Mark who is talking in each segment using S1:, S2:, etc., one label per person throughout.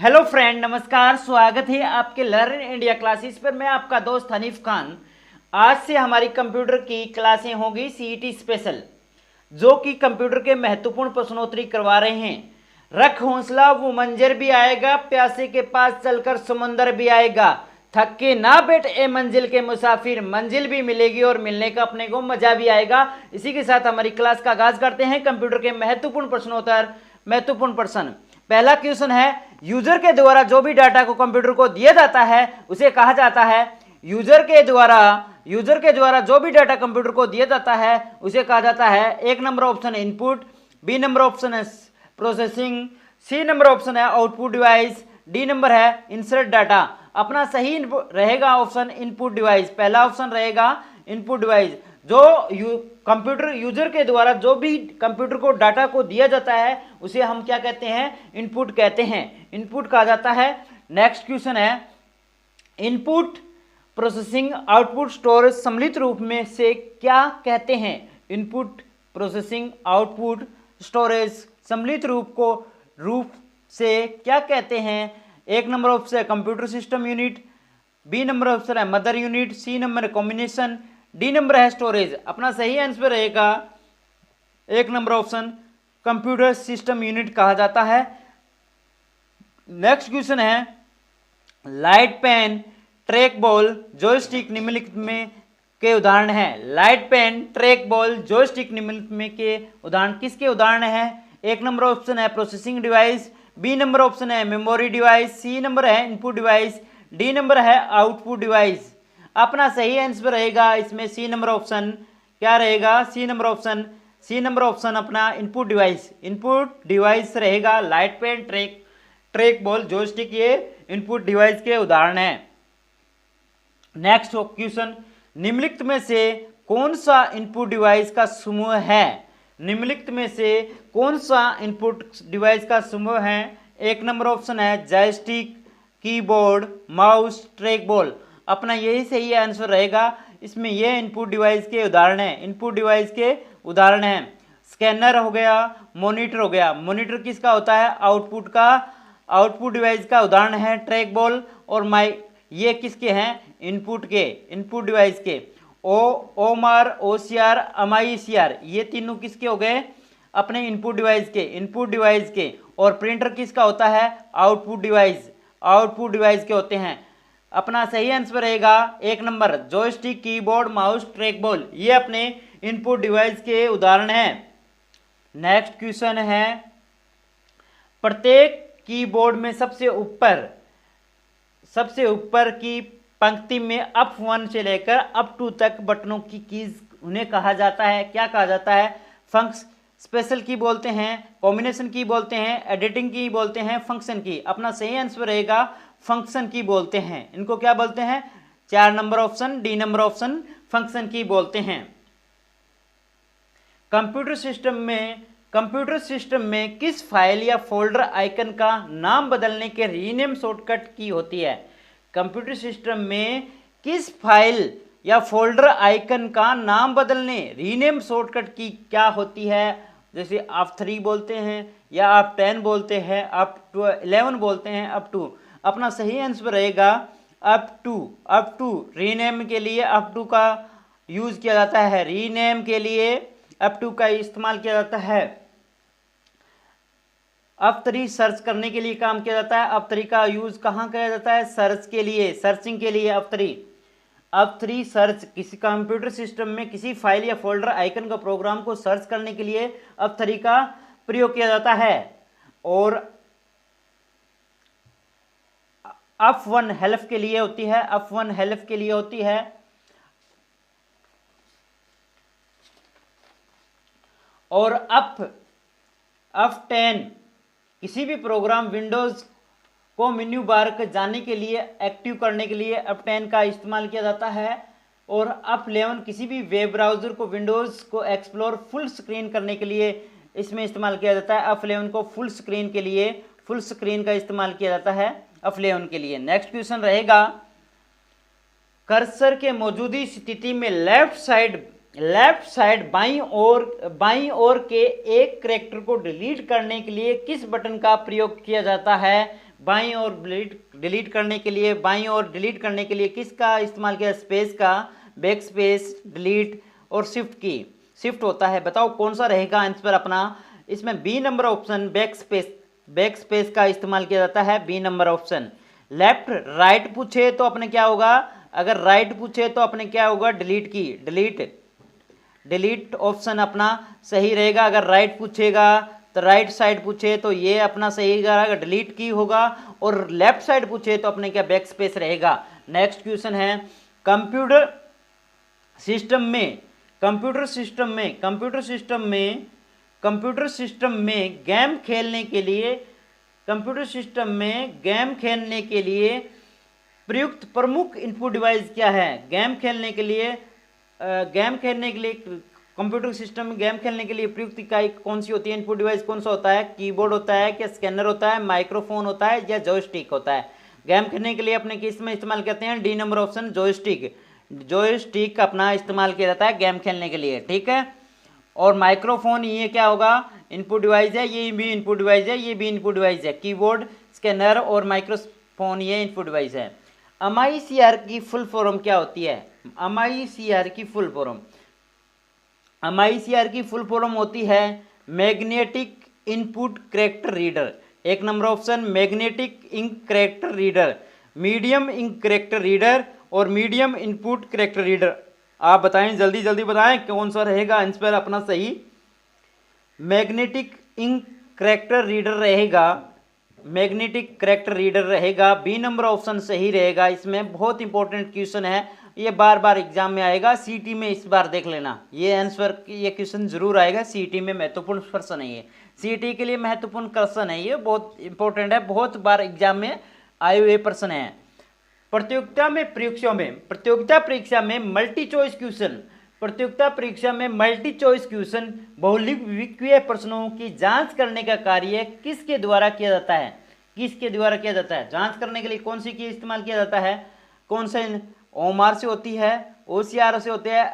S1: Hello friend, नमस्कार। स्वागत है आपके लर्न इंडिया क्लासेस पर। मैं आपका दोस्त हनीफ खान। आज से हमारी कंप्यूटर की क्लासें होंगी सीईटी स्पेशल, जो कि कंप्यूटर के महत्वपूर्ण प्रश्नोत्तरी करवा रहे हैं। रख हौसला, वो मंजर भी आएगा, प्यासे के पास चलकर समुंदर भी आएगा। थक के ना बैठ ए मंजिल के मुसाफिर, मंजिल भी मिलेगी और मिलने का अपने को मजा भी आएगा। इसी के साथ हमारी क्लास का आगाज करते हैं। कंप्यूटर के महत्वपूर्ण प्रश्नोत्तर। महत्वपूर्ण प्रश्न। पहला क्वेश्चन है, यूजर के द्वारा जो भी डाटा को कंप्यूटर को दिया जाता है उसे कहा जाता है। यूजर के द्वारा जो भी डाटा कंप्यूटर को दिया जाता है उसे कहा जाता है। एक नंबर ऑप्शन है इनपुट, बी नंबर ऑप्शन है प्रोसेसिंग, सी नंबर ऑप्शन है आउटपुट डिवाइस, डी नंबर है इंसर्ट डाटा। अपना सही रहेगा ऑप्शन इनपुट डिवाइस। पहला ऑप्शन रहेगा इनपुट डिवाइस। जो कंप्यूटर यूजर के द्वारा जो भी कंप्यूटर को डाटा को दिया जाता है उसे हम क्या कहते हैं? इनपुट कहते हैं, इनपुट कहा जाता है। नेक्स्ट क्वेश्चन है, इनपुट, प्रोसेसिंग, आउटपुट, स्टोरेज सम्मिलित रूप में से क्या कहते हैं? इनपुट, प्रोसेसिंग, आउटपुट, स्टोरेज सम्मिलित रूप से क्या कहते हैं? एक नंबर ऑप्शन है computer system unit, B number option है मदर यूनिट, सी नंबर है कॉम्बिनेशन, डी नंबर है स्टोरेज। अपना सही आंसर रहेगा एक number option, computer system unit कहा जाता है। नेक्स्ट क्वेश्चन है, light pen, track ball, joystick निम्नलिखित में के उदाहरण हैं। Light pen, track ball, joystick निम्नलिखित में के उदाहरण किसके उदाहरण हैं? एक नंबर ऑप्शन है processing device, B number option है मेमोरी डिवाइस, सी नंबर है इनपुट डिवाइस, डी नंबर है आउटपुट डिवाइस। अपना सही आंसर रहेगा इसमें सी नंबर ऑप्शन। क्या रहेगा? C number option. C number option अपना इनपुट डिवाइस, इनपुट डिवाइस रहेगा। Light pen, track ball, joystick ये इनपुट डिवाइस के उदाहरण हैं। नेक्स्ट क्वेश्चन, निम्नलिखित में से कौन सा इनपुट डिवाइस का समूह है? निम्नलिखित में से कौन सा इनपुट डिवाइस का समूह है? एक नंबर ऑप्शन है joystick, keyboard, mouse, track ball. अपना यही सही आंसर रहेगा। इसमें ये इनपुट डिवाइस के उदाहरण हैं, इनपुट डिवाइस के उदाहरण हैं। स्कैनर हो गया, मॉनिटर हो गया। मॉनिटर किसका होता है? आउटपुट का, आउटपुट डिवाइस का उदाहरण है ट्रैक बॉल और माइक। ये किसके हैं? इनपुट के, इनपुट डिवाइस के। ओमआर, ओसीआर, एमआईसीआर ये तीनों किसके हो गए? अपने इनपुट डिवाइस के, इनपुट डिवाइस के। और प्रिंटर किसका होता है? आउटपुट डिवाइस, आउटपुट डिवाइस के होते हैं। अपना सही आंसर रहेगा एक number, joystick, keyboard, mouse, track ball ये अपने इनपुट डिवाइस के उदाहरण हैं। नेक्स्ट क्वेश्चन है, प्रत्येक कीबोर्ड में सबसे ऊपर की पंक्ति में अप 1 से लेकर अप 2 तक बटनों की कीज उन्हें कहा जाता है। क्या कहा जाता है? स्पेशल की बोलते हैं, कॉम्बिनेशन की बोलते हैं, एडिटिंग की बोलते हैं, फंक्शन की। अपना सही आंसर रहेगा फंक्शन की बोलते हैं। इनको क्या बोलते हैं? 4 number option, D number option function की बोलते हैं। कंप्यूटर सिस्टम में किस फाइल या फोल्डर आइकन का नाम बदलने के रीनेम शॉर्टकट की होती है? कंप्यूटर सिस्टम में किस फाइल या फोल्डर आइकन का नाम बदलने रीनेम शॉर्टकट की क्या होती है? जैसे आप 3 बोलते हैं या आप 10 बोलते हैं, आप 11 बोलते हैं, अप टू। अपना सही आंसर रहेगा अप टू। रीनेम के लिए अप टू का यूज किया जाता है, रीनेम के लिए अप टू का इस्तेमाल किया जाता है। अप 3 सर्च करने के लिए काम किया जाता है। अप 3 का यूज कहाँ किया जाता है? सर्च के लिए, सर्चिंग के लिए अप 3। अप 3 सर्च, किसी कंप्यूटर सिस्टम में किसी फाइल या फोल्डर आइकन का प्रोग्राम को सर्च करने के लिए अप 3 का प्रयोग किया जाता है। और अप 1 हेल्प के लिए होती है, अप 1 हेल्प के लिए होती है। और अप 10 किसी भी प्रोग्राम विंडोज को मेन्यू बार के जाने के लिए, एक्टिव करने के लिए अप 10 का इस्तेमाल किया जाता है। और अप 11 किसी भी वेब ब्राउज़र को विंडोज़ को एक्सप्लोर फुल स्क्रीन करने के लिए इसमें इस्तेमाल किया जाता है। अप 11 को फुल स्क्रीन के लिए, फुल स्क्रीन का इस्तेमाल किया जाता है अप 11 के लिए। नेक्स्ट क्वेश्चन रहेगा, कर्सर के मौजूदा स्थिति में लेफ्ट साइड बाईं ओर के एक कैरेक्टर को डिलीट करने के लिए किस बटन का प्रयोग किया जाता है? बाईं ओर डिलीट करने के लिए, बाईं ओर डिलीट करने के लिए किसका इस्तेमाल किया? स्पेस का, बैक स्पेस, डिलीट और शिफ्ट की, शिफ्ट होता है। बताओ कौन सा रहेगा आंसर अपना? इसमें B number option back space का इस्तेमाल किया जाता है, B number option. Left right पूछे तो अपने क्या होगा? अगर राइट पूछे तो अपने क्या होगा? डिलीट की, डिलीट ऑप्शन अपना सही रहेगा। अगर राइट पूछेगा तो राइट साइड पूछे तो ये अपना सही रहेगा, डिलीट की होगा। और लेफ्ट साइड पूछे तो अपने क्या? बैक स्पेस रहेगा। नेक्स्ट क्वेश्चन है, कंप्यूटर सिस्टम में गेम खेलने के लिए प्रयुक्त प्रमुख इनपुट डिवाइस क्या है? गेम खेलने के लिए कंप्यूटर सिस्टम में गेम खेलने के लिए प्रयुक्त इकाई कौन सी होती है? इनपुट डिवाइस कौन सा होता है? कीबोर्ड होता है क्या? स्कैनर होता है, माइक्रोफोन होता है या जॉयस्टिक होता है? गेम खेलने के लिए अपने किस में इस्तेमाल करते हैं? डी नंबर ऑप्शन, जॉयस्टिक अपना इस्तेमाल किया जाता है गेम खेलने के लिए, ठीक है। और माइक्रोफोन ये क्या होगा? इनपुट डिवाइस है, ये भी इनपुट डिवाइस है, ये भी इनपुट डिवाइस है। कीबोर्ड, स्कैनर और माइक्रोफोन ये इनपुट डिवाइस है। MICR की फुल फॉर्म क्या होती है? MICR की फुल फॉर्म होती है मैग्नेटिक इनपुट कैरेक्टर रीडर। एक number option magnetic ink character reader, medium ink character reader और मीडियम इनपुट कैरेक्टर रीडर। आप बताएं, जल्दी जल्दी बताएं कौन सा रहेगा आंसर अपना सही? मैग्नेटिक इंक कैरेक्टर रीडर रहेगा, बी नंबर ऑप्शन सही रहेगा। इसमें बहुत इंपॉर्टेंट क्वेश्चन है, ये बार बार एग्जाम में आएगा, सीटी में इस बार देख लेना, ये आंसर ये क्वेश्चन जरूर आएगा सीटी में। महत्वपूर्ण प्रश्न है ये, सीटी के लिए महत्वपूर्ण क्वेश्चन है, ये बहुत इंपॉर्टेंट है, बहुत बार एग्जाम में आए हुए प्रश्न है। प्रतियोगिता परीक्षा में मल्टी चॉइस क्वेश्चन बहुविकल्पीय प्रश्नों की जांच करने का कार्य किसके द्वारा किया जाता है? जांच करने के लिए कौन सी की इस्तेमाल किया जाता है? कौन से? ओएमआर से होती है, OCR से होती है,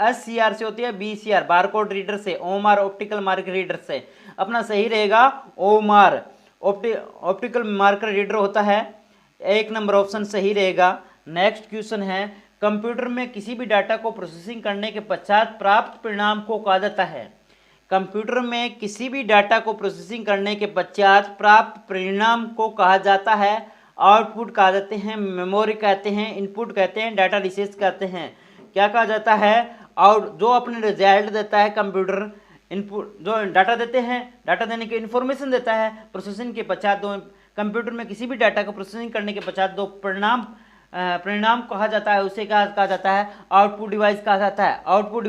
S1: SCR से होती है, BCR बारकोड रीडर से, ओएमआर ऑप्टिकल मार्कर रीडर से। अपना सही रहेगा ओएमआर ऑप्टिकल मार्कर रीडर होता है, एक नंबर ऑप्शन सही रहेगा। नेक्स्ट क्वेश्चन है, कंप्यूटर में किसी भी डाटा को प्रोसेसिंग करने के पश्चात प्राप्त परिणाम को कहा जाता है? कंप्यूटर में किसी भी डाटा को प्रोसेसिंग करने के पश्चात प्राप्त परिणाम को कहा जाता है? आउटपुट कहा जाते हैं, मेमोरी कहते हैं, इनपुट कहते हैं, डाटा रिसोर्स कहते हैं। क्या कहा जाता है? जो अपने रिजल्ट देता है कंप्यूटर, इनपुट जो डाटा देते हैं, डाटा देने की इन्फॉर्मेशन देता है, प्रोसेसिंग के पश्चात दो कंप्यूटर में किसी भी डाटा को प्रोसेसिंग करने के पश्चात दो परिणाम कहा जाता है, उसे क्या कहा जाता है? आउटपुट डिवाइस कहा जाता है, आउटपुट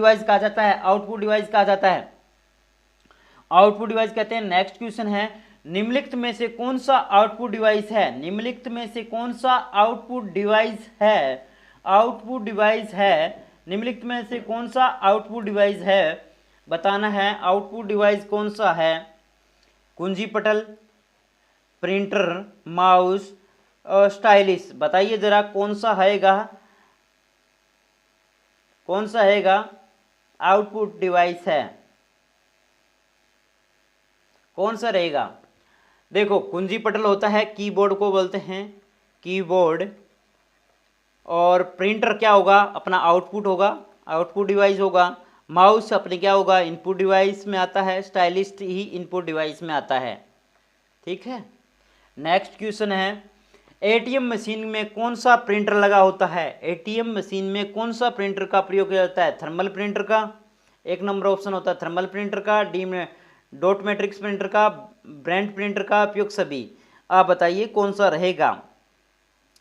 S1: डिवाइस कहते हैं। नेक्स्ट क्वेश्चन है, निम्नलिखित में से कौन सा आउटपुट डिवाइस है? बताना है आउटपुट डिवाइस कौन सा है? कुंजी पटल, प्रिंटर, माउस और स्टाइलिस। बताइए जरा कौन सा आउटपुट डिवाइस है? कौन सा रहेगा? देखो, कुंजी पटल होता है, कीबोर्ड को बोलते हैं कीबोर्ड। और प्रिंटर क्या होगा? अपना आउटपुट होगा, आउटपुट डिवाइस होगा। माउस अपने क्या होगा? इनपुट डिवाइस में आता है। स्टाइलिस्ट ही इनपुट डिवाइस में आता है, ठीक है। नेक्स्ट क्वेश्चन है, एटीएम मशीन में कौन सा प्रिंटर लगा होता है? एटीएम मशीन में कौन सा प्रिंटर का प्रयोग किया जाता है? थर्मल प्रिंटर का, एक नंबर ऑप्शन होता है थर्मल प्रिंटर का, डी में डॉट मैट्रिक्स प्रिंटर का, ब्रेंट प्रिंटर का, उपयोग सभी। आप बताइए कौन सा रहेगा?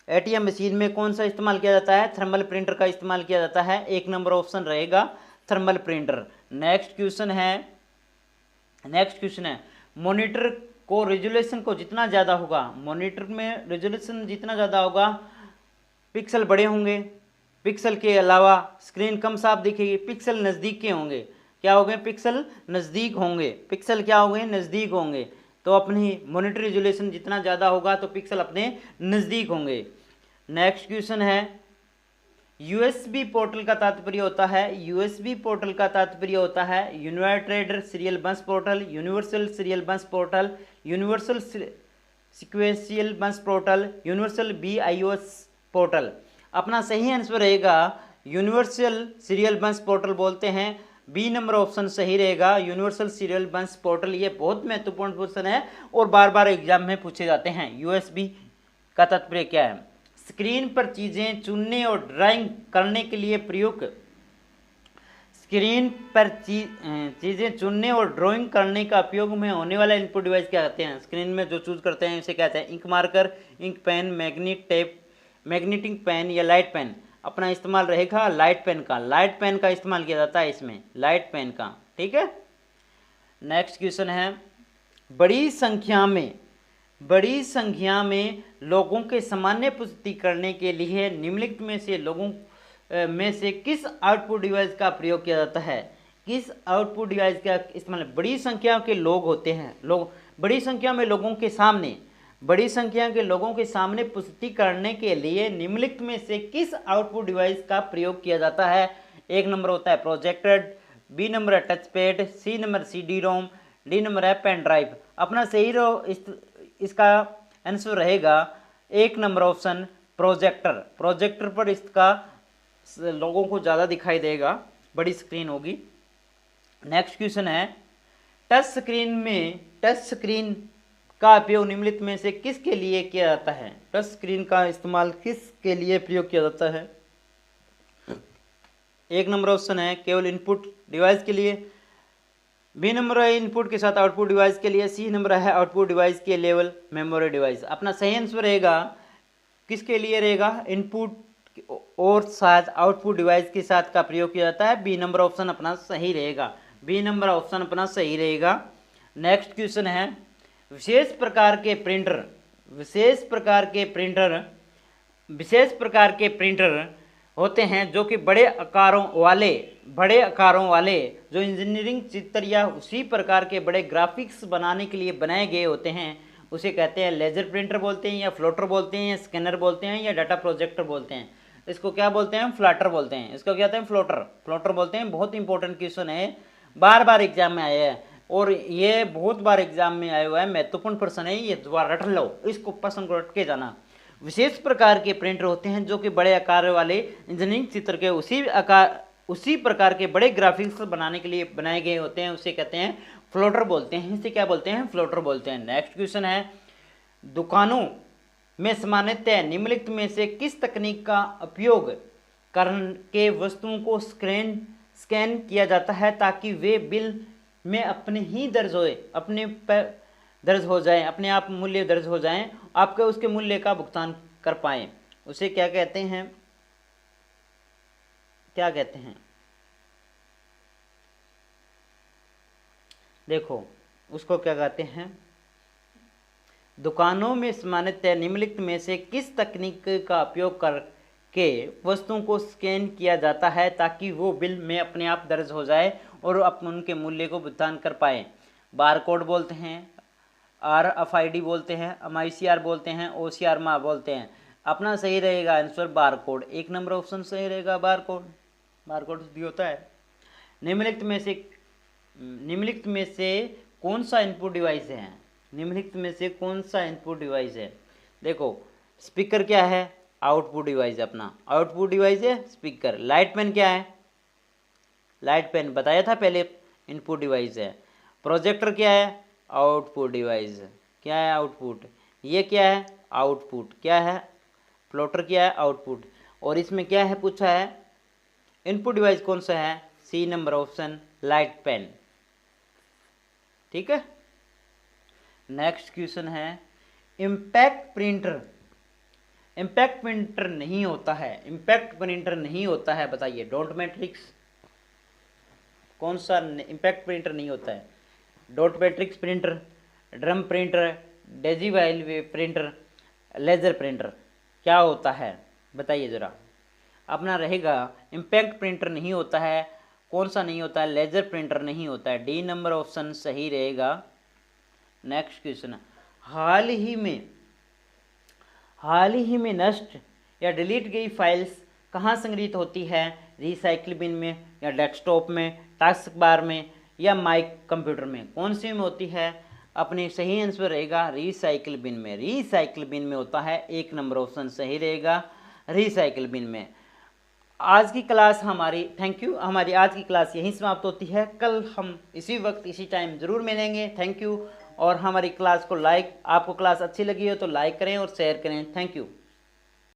S1: एटीएम मशीन में कौन सा इस्तेमाल किया जाता है? थर्मल प्रिंटर का इस्तेमाल किया जाता है, एक नंबर ऑप्शन रहेगा थर्मल प्रिंटर। नेक्स्ट क्वेश्चन है, मॉनिटर को रेजोल्यूशन को जितना ज़्यादा होगा, मॉनिटर में रेजोल्यूशन जितना ज़्यादा होगा, पिक्सल बड़े होंगे, पिक्सल के अलावा स्क्रीन कम साफ दिखेगी, पिक्सल नज़दीक के होंगे। क्या हो गए? पिक्सल नज़दीक होंगे, पिक्सल क्या हो गए? नज़दीक होंगे। तो अपनी मॉनिटर रेजोल्यूशन जितना ज़्यादा होगा तो पिक्सल अपने नज़दीक होंगे। नेक्स्ट क्वेश्चन है, यूएसबी पोर्टल का तात्पर्य होता है यूनाइटेड सीरियल बस पोर्टल, यूनिवर्सल सीरियल बस पोर्टल, यूनिवर्सल सिक्वेंशियल बस पोर्टल, यूनिवर्सल BIOS पोर्टल। अपना सही आंसर रहेगा यूनिवर्सल सीरियल बस पोर्टल बोलते हैं। बी नंबर ऑप्शन सही रहेगा, यूनिवर्सल सीरियल बस पोर्टल। ये बहुत महत्वपूर्ण क्वेश्चन है और बार बार एग्जाम में पूछे जाते हैं। USB का तात्पर्य क्या है? स्क्रीन पर चीजें चुनने और ड्राइंग करने के लिए प्रयुक्त, स्क्रीन पर चीजें चुनने और ड्राइंग करने का उपयोग में होने वाला इनपुट डिवाइस क्या कहते हैं? स्क्रीन में जो चूज करते हैं इसे कहते हैं ink marker, ink pen, magnet tape, magnetic pen या लाइट पेन। अपना इस्तेमाल रहेगा लाइट पेन का। लाइट पेन का इस्तेमाल किया जाता है इसमें, लाइट पेन का। ठीक है, नेक्स्ट क्वेश्चन है, बड़ी संख्या में लोगों के सामान्य पुष्टि करने के लिए निम्नलिखित में से लोगों में से किस आउटपुट डिवाइस का प्रयोग किया जाता है? किस आउटपुट डिवाइस का इस्तेमाल? बड़ी संख्या के लोग होते हैं, बड़ी संख्या में लोगों के सामने पुष्टि करने के लिए निम्नलिखित में से किस आउटपुट डिवाइस का प्रयोग किया जाता है? एक नंबर होता है प्रोजेक्टर, बी नंबर है touch pad, C number CD-ROM, D number है पेन ड्राइव। अपना सही इसका आंसर रहेगा एक नंबर ऑप्शन प्रोजेक्टर। प्रोजेक्टर पर इसका लोगों को ज़्यादा दिखाई देगा, बड़ी स्क्रीन होगी। नेक्स्ट क्वेश्चन है, टच स्क्रीन का उपयोग निम्नलिखित में से किसके लिए किया जाता है? टच स्क्रीन का इस्तेमाल किसके लिए प्रयोग किया जाता है? एक नंबर ऑप्शन है केवल इनपुट डिवाइस के लिए, बी नंबर है इनपुट के साथ आउटपुट डिवाइस के लिए, सी नंबर है आउटपुट डिवाइस के लेवल मेमोरी डिवाइस। अपना सही आंसर रहेगा किसके लिए रहेगा? इनपुट और साथ आउटपुट डिवाइस के साथ का प्रयोग किया जाता है। बी नंबर ऑप्शन अपना सही रहेगा, बी नंबर ऑप्शन अपना सही रहेगा। नेक्स्ट क्वेश्चन है, विशेष प्रकार के प्रिंटर होते हैं जो कि बड़े आकारों वाले जो इंजीनियरिंग चित्र या उसी प्रकार के बड़े ग्राफिक्स बनाने के लिए बनाए गए होते हैं, उसे कहते हैं लेजर प्रिंटर बोलते हैं, या फ्लोटर बोलते हैं, या स्कैनर बोलते हैं, या डाटा प्रोजेक्टर बोलते हैं। इसको क्या बोलते हैं? फ्लैटर बोलते हैं। इसको क्या कहते हैं? फ्लोटर बोलते हैं। बहुत इंपॉर्टेंट क्वेश्चन है, बार बार एग्जाम में आया है और ये बहुत बार एग्जाम में आया हुआ है, महत्वपूर्ण प्रश्न है ये, दोबारा रट लो इसको, प्रश्न को रट के जाना। विशेष प्रकार के प्रिंटर होते हैं जो कि बड़े आकार वाले इंजीनियरिंग चित्र के उसी प्रकार के बड़े ग्राफिक्स बनाने के लिए बनाए गए होते हैं, उसे कहते हैं फ्लोटर बोलते हैं। इसे क्या बोलते हैं? फ्लोटर बोलते हैं। नेक्स्ट क्वेश्चन है, दुकानों में सामान्यतः निम्नलिखित में से किस तकनीक का उपयोग करके वस्तुओं को स्कैन किया जाता है ताकि वे बिल में अपने ही दर्ज हो जाए, अपने आप मूल्य दर्ज हो जाएं, आपके उसके मूल्य का भुगतान कर पाएं? उसे क्या कहते हैं? देखो उसको क्या कहते हैं? दुकानों में सामान्यतः निम्नलिखित में से किस तकनीक का उपयोग करके वस्तुओं को स्कैन किया जाता है ताकि वो बिल में अपने आप दर्ज हो जाए और अपन उनके मूल्य को भुगतान कर पाए? बारकोड बोलते हैं, RFID बोलते हैं, MICR बोलते हैं, OCR बोलते हैं। अपना सही रहेगा आंसर बारकोड। एक नंबर ऑप्शन सही रहेगा बारकोड भी होता है। निम्नलिखित में से कौन सा इनपुट डिवाइस है? निम्नलिखित में से कौन सा इनपुट डिवाइस है? देखो स्पीकर क्या है? आउटपुट डिवाइस, अपना आउटपुट डिवाइस है स्पीकर। लाइट पेन क्या है? लाइट पेन बताया था पहले, इनपुट डिवाइस है। प्रोजेक्टर क्या है? Output device. क्या है? आउटपुट। ये क्या है? आउटपुट। क्या है? प्लॉटर क्या है? आउटपुट। और इसमें क्या है पूछा है? इनपुट डिवाइस कौन सा है? C number option light pen. ठीक है, नेक्स्ट क्वेश्चन है, इम्पैक्ट प्रिंटर नहीं होता है, बताइए। डॉट मैट्रिक्स कौन सा इम्पैक्ट प्रिंटर नहीं होता है? Dot matrix printer, drum printer, daisy wheel printer, laser printer. क्या होता है बताइए ज़रा। अपना रहेगा इम्पैक्ट प्रिंटर नहीं होता है। कौन सा नहीं होता है? लेजर प्रिंटर नहीं होता है। डी नंबर ऑप्शन सही रहेगा। नेक्स्ट क्वेश्चन, हाल ही में नष्ट या डिलीट गई फाइल्स कहाँ संग्रहित होती है? रिसाइकिल बिन में, या डेस्कटॉप में, टास्क बार में, या माइक कंप्यूटर में? कौन सी में होती है? अपने सही आंसर रहेगा रिसाइकिल बिन में। रिसाइकिल बिन में होता है 1 नंबर ऑप्शन सही रहेगा रिसाइकिल बिन में। आज की क्लास हमारी थैंक यू, हमारी आज की क्लास यहीं समाप्त होती है। कल हम इसी वक्त इसी टाइम ज़रूर मिलेंगे। Thank you. और हमारी क्लास को आपको क्लास अच्छी लगी हो तो लाइक करें और शेयर करें। Thank you.